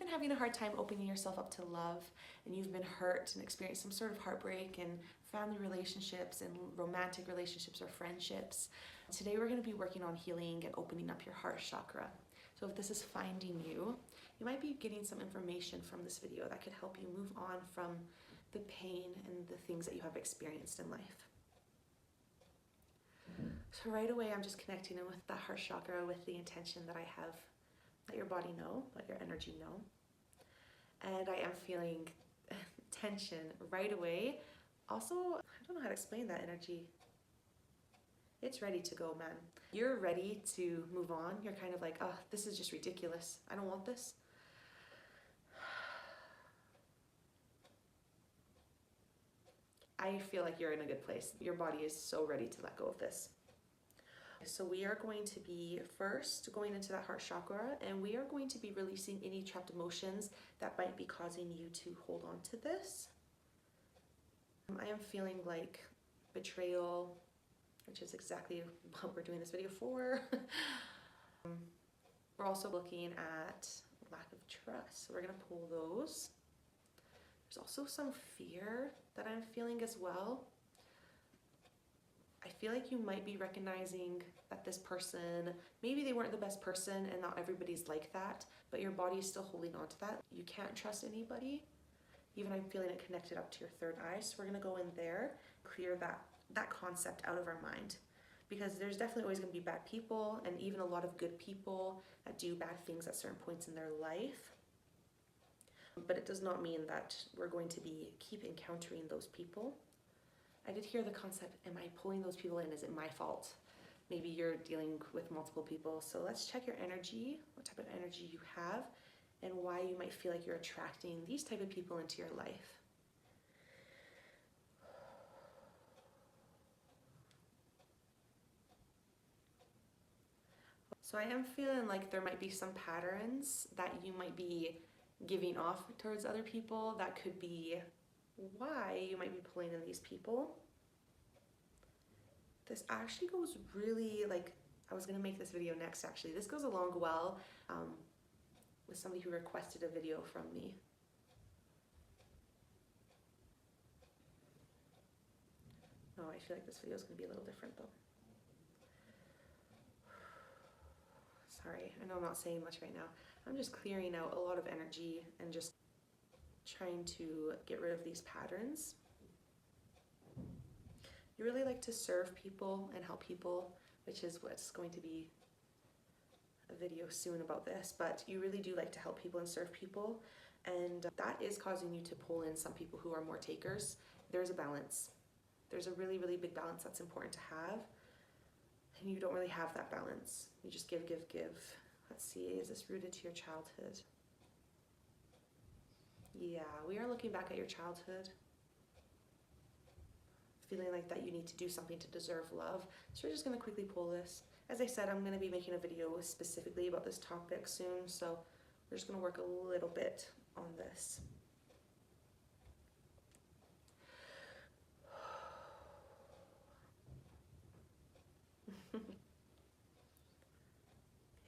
been having a hard time opening yourself up to love, and you've been hurt and experienced some sort of heartbreak in family relationships and romantic relationships or friendships, today we're going to be working on healing and opening up your heart chakra. So if this is finding you, you might be getting some information from this video that could help you move on from the pain and the things that you have experienced in life. So right away, I'm just connecting in with that heart chakra with the intention that I have, let your body know, let your energy know. And I am feeling tension right away. Also, I don't know how to explain that energy. It's ready to go, man. You're ready to move on. You're kind of like, oh, this is just ridiculous. I don't want this. I feel like you're in a good place. Your body is so ready to let go of this. So we are going to be first going into that heart chakra, and we are going to be releasing any trapped emotions that might be causing you to hold on to this. I am feeling like betrayal, which is exactly what we're doing this video for. We're also looking at lack of trust. So we're gonna pull those. There's also some fear that I'm feeling as well. I feel like you might be recognizing that this person, maybe they weren't the best person and not everybody's like that, but your body is still holding on to that. You can't trust anybody. Even I'm feeling it connected up to your third eye. So we're gonna go in there, clear that concept out of our mind, because there's definitely always gonna be bad people and even a lot of good people that do bad things at certain points in their life. But it does not mean that we're going to keep encountering those people. I did hear the concept, am I pulling those people in? Is it my fault? Maybe you're dealing with multiple people. So let's check your energy, what type of energy you have, and why you might feel like you're attracting these type of people into your life. So I am feeling like there might be some patterns that you might be giving off towards other people. That could be why you might be pulling in these people. This actually goes really, like, I was gonna make this video next actually. This goes along well with somebody who requested a video from me. Oh, I feel like this video is gonna be a little different though. Sorry, I know I'm not saying much right now. I'm just clearing out a lot of energy and just trying to get rid of these patterns. You really like to serve people and help people, which is what's going to be a video soon about this, but you really do like to help people and serve people, and that is causing you to pull in some people who are more takers. There's a balance. There's a really, really big balance that's important to have, and you don't really have that balance. You just give, give, give. Let's see, is this rooted to your childhood? Yeah, we are looking back at your childhood, feeling like that you need to do something to deserve love. So we're just gonna quickly pull this. As I said, I'm gonna be making a video specifically about this topic soon, so we're just gonna work a little bit on this. Okay,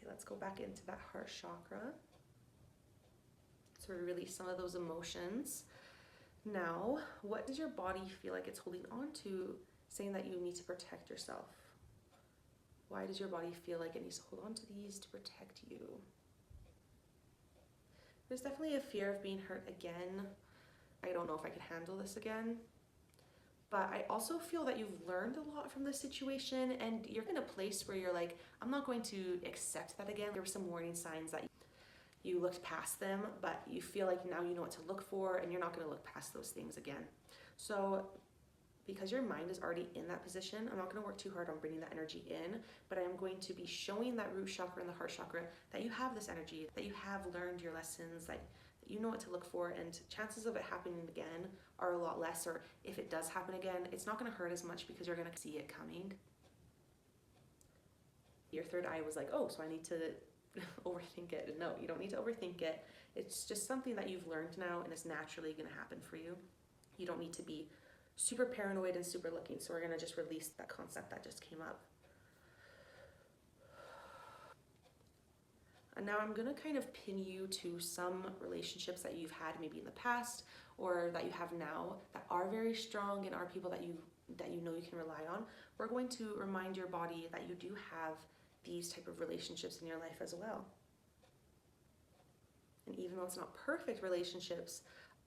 let's go back into that heart chakra. So we release some of those emotions. Now, what does your body feel like it's holding on to, saying that you need to protect yourself? Why does your body feel like it needs to hold on to these to protect you? There's definitely a fear of being hurt again. I don't know if I could handle this again. But I also feel that you've learned a lot from this situation, and you're in a place where you're like, I'm not going to accept that again. There were some warning signs that you looked past them, but you feel like now you know what to look for, and you're not going to look past those things again. So because your mind is already in that position, I'm not going to work too hard on bringing that energy in, but I am going to be showing that root chakra and the heart chakra that you have this energy, that you have learned your lessons, that you know what to look for, and chances of it happening again are a lot less, or if it does happen again, it's not going to hurt as much because you're going to see it coming. Your third eye was like, oh, so I need to overthink it. No, you don't need to overthink it. It's just something that you've learned now, and it's naturally going to happen for you. You don't need to be super paranoid and super looking. So we're going to just release that concept that just came up. And now I'm gonna kind of pin you to some relationships that you've had maybe in the past or that you have now that are very strong and are people that you know you can rely on. We're going to remind your body that you do have these type of relationships in your life as well. And even though it's not perfect relationships,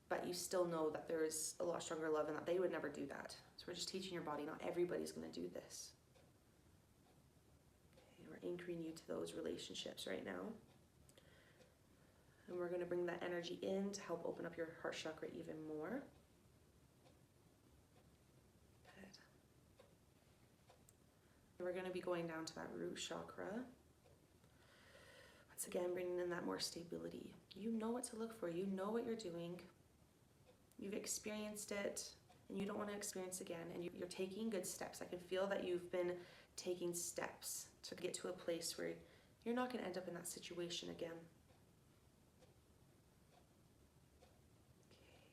but you still know that there's a lot stronger love and that they would never do that. So we're just teaching your body, not everybody's gonna do this. Okay, we're anchoring you to those relationships right now. And we're gonna bring that energy in to help open up your heart chakra even more. Good. And we're gonna be going down to that root chakra. Once again, bringing in that more stability. You know what to look for, you know what you're doing. You've experienced it and you don't want to experience again, and you're taking good steps. I can feel that you've been taking steps to get to a place where you're not going to end up in that situation again.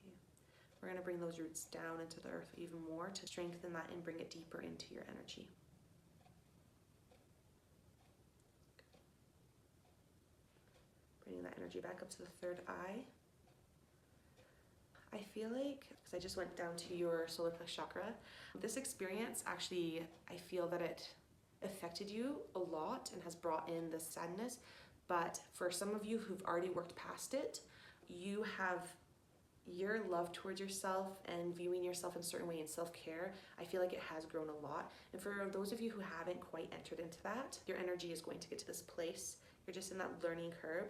Okay. We're going to bring those roots down into the earth even more to strengthen that and bring it deeper into your energy. Bringing that energy back up to the third eye. I feel like, because I just went down to your solar plexus chakra, this experience actually, I feel that it affected you a lot and has brought in this sadness. But for some of you who've already worked past it, you have your love towards yourself and viewing yourself in a certain way in self-care. I feel like it has grown a lot. And for those of you who haven't quite entered into that, your energy is going to get to this place. You're just in that learning curve.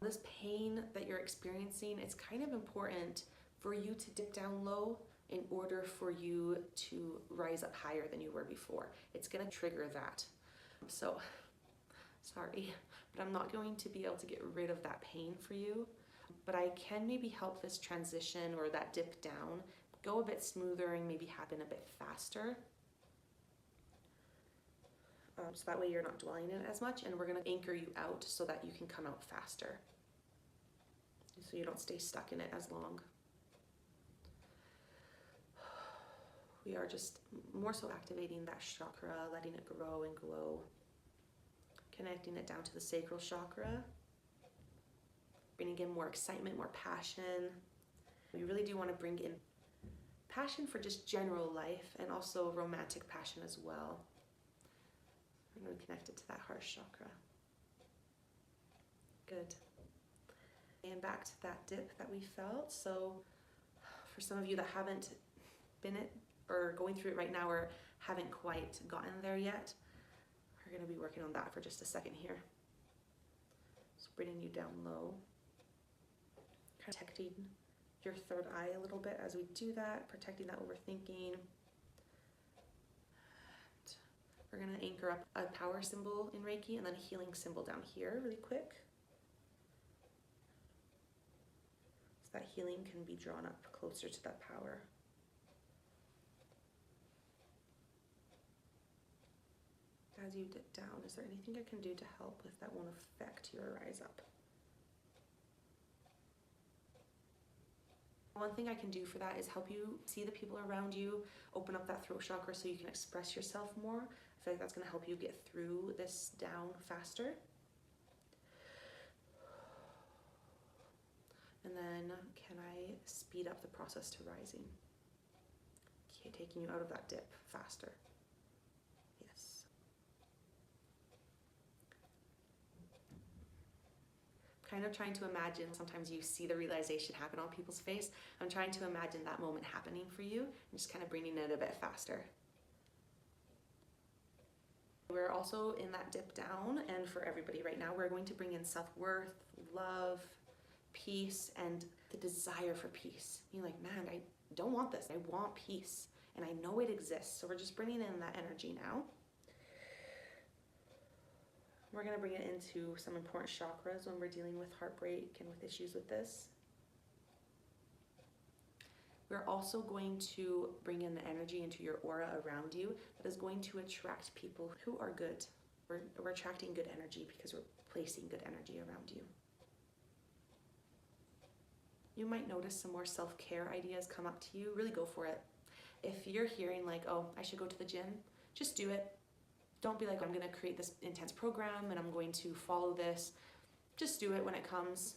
This pain that you're experiencing, it's kind of important for you to dip down low in order for you to rise up higher than you were before. It's gonna trigger that. So, sorry, but I'm not going to be able to get rid of that pain for you, but I can maybe help this transition or that dip down go a bit smoother and maybe happen a bit faster. So that way you're not dwelling in it as much, and we're gonna anchor you out so that you can come out faster. So you don't stay stuck in it as long. We are just more so activating that chakra, letting it grow and glow. Connecting it down to the sacral chakra. Bringing in more excitement, more passion. We really do want to bring in passion for just general life and also romantic passion as well. We're going to connect it to that heart chakra. Good. And back to that dip that we felt. So for some of you that haven't been it or going through it right now or haven't quite gotten there yet, we're going to be working on that for just a second here. So bringing you down low. Protecting your third eye a little bit as we do that, protecting that overthinking. We're going to anchor up a power symbol in Reiki and then a healing symbol down here really quick. So that healing can be drawn up closer to that power. As you dip down, is there anything I can do to help with that won't affect your rise up? One thing I can do for that is help you see the people around you, open up that throat chakra so you can express yourself more. I feel like that's going to help you get through this down faster. And then can I speed up the process to rising? Okay, taking you out of that dip faster. Yes. Kind of trying to imagine, sometimes you see the realization happen on people's face. I'm trying to imagine that moment happening for you and just kind of bringing it a bit faster. We're also in that dip down, and for everybody right now, we're going to bring in self-worth, love, peace, and the desire for peace. You're like, man, I don't want this. I want peace, and I know it exists. So we're just bringing in that energy now. We're going to bring it into some important chakras when we're dealing with heartbreak and with issues with this. We're also going to bring in the energy into your aura around you that is going to attract people who are good. We're attracting good energy because we're placing good energy around you. You might notice some more self-care ideas come up to you. Really go for it. If you're hearing like, oh, I should go to the gym, just do it. Don't be like, I'm gonna create this intense program and I'm going to follow this. Just do it when it comes.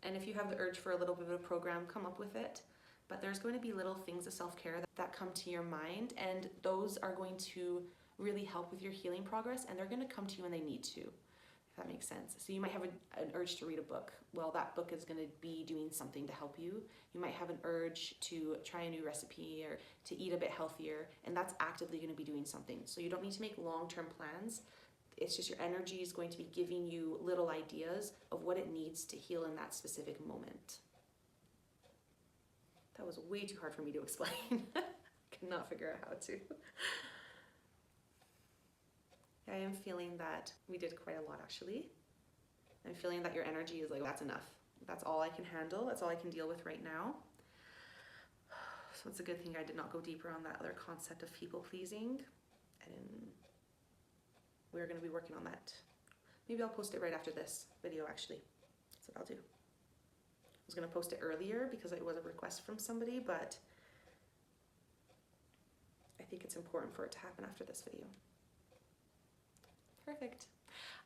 And if you have the urge for a little bit of a program, come up with it. But there's going to be little things of self-care that come to your mind, and those are going to really help with your healing progress, and they're going to come to you when they need to, if that makes sense. So you might have an urge to read a book. Well, that book is going to be doing something to help you. You might have an urge to try a new recipe or to eat a bit healthier, and that's actively going to be doing something. So you don't need to make long-term plans. It's just your energy is going to be giving you little ideas of what it needs to heal in that specific moment. That was way too hard for me to explain. Could not figure out how to. I am feeling that we did quite a lot, actually. I'm feeling that your energy is like, that's enough. That's all I can handle. That's all I can deal with right now. So it's a good thing I did not go deeper on that other concept of people pleasing. And we're going to be working on that. Maybe I'll post it right after this video, actually. That's what I'll do. I was going to post it earlier because it was a request from somebody, but I think it's important for it to happen after this video. Perfect.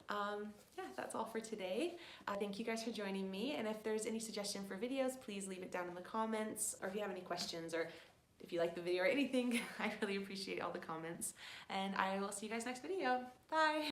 Yeah, that's all for today. Thank you guys for joining me. And if there's any suggestion for videos, please leave it down in the comments. Or if you have any questions or if you like the video or anything, I really appreciate all the comments. And I will see you guys next video. Bye.